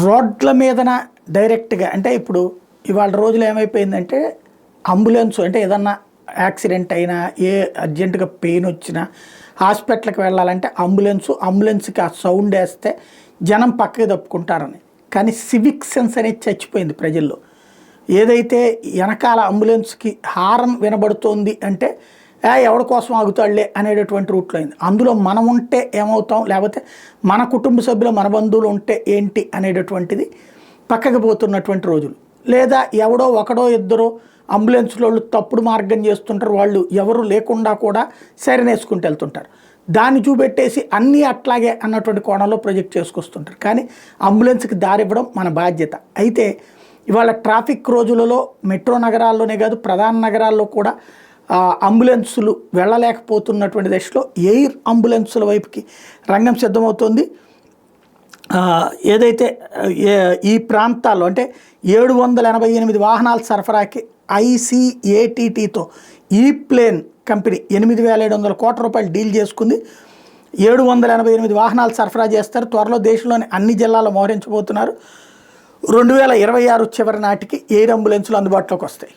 రోడ్ల మీదన డైరెక్ట్గా అంటే ఇప్పుడు ఇవాళ రోజులు ఏమైపోయిందంటే అంబులెన్స్ అంటే ఏదన్నా యాక్సిడెంట్ అయినా ఏ అర్జెంటుగా పెయిన్ వచ్చినా హాస్పిటల్కి వెళ్ళాలంటే అంబులెన్స్కి ఆ సౌండ్ వేస్తే జనం పక్కకి తప్పుకుంటారని. కానీ సివిక్ సెన్స్ అనేది చచ్చిపోయింది ప్రజల్లో. ఏదైతే వెనకాల అంబులెన్స్కి హారన్ వినబడుతోంది అంటే ఎవరి కోసం ఆగుతాడులే అనేటటువంటి రూట్లో అయింది. అందులో మనం ఉంటే ఏమవుతాం, లేకపోతే మన కుటుంబ సభ్యులు మన బంధువులు ఉంటే ఏంటి అనేటటువంటిది పక్కకి పోతున్నటువంటి రోజులు. లేదా ఎవడో ఒకడో ఇద్దరో అంబులెన్స్లో తప్పుడు మార్గం చేస్తుంటారు, వాళ్ళు ఎవరు లేకుండా కూడా సైరన్ వేసుకుంటూ వెళ్తుంటారు. దాన్ని చూపెట్టేసి అన్నీ అట్లాగే అన్నటువంటి కోణంలో ప్రొజెక్ట్ చేసుకొస్తుంటారు. కానీ అంబులెన్స్కి దారి ఇవ్వడం మన బాధ్యత. అయితే ఇవాళ ట్రాఫిక్ రోజులలో మెట్రో నగరాల్లోనే కాదు ప్రధాన నగరాల్లో కూడా అంబులెన్సులు వెళ్ళలేకపోతున్నటువంటి దశలో ఎయిర్ అంబులెన్సుల వైపుకి రంగం సిద్ధమవుతోంది. ఏదైతే ఈ ప్రాంతాల్లో అంటే 788 వాహనాల సరఫరాకి ICATTతో ఈ ప్లేన్ కంపెనీ 8,700 కోట్ల రూపాయలు డీల్ చేసుకుంది. 788 వాహనాలు సరఫరా చేస్తారు. త్వరలో దేశంలోని అన్ని జిల్లాల్లో మోహరించబోతున్నారు. 2026 చివరి నాటికి ఎయిర్ అంబులెన్సులు అందుబాటులోకి వస్తాయి.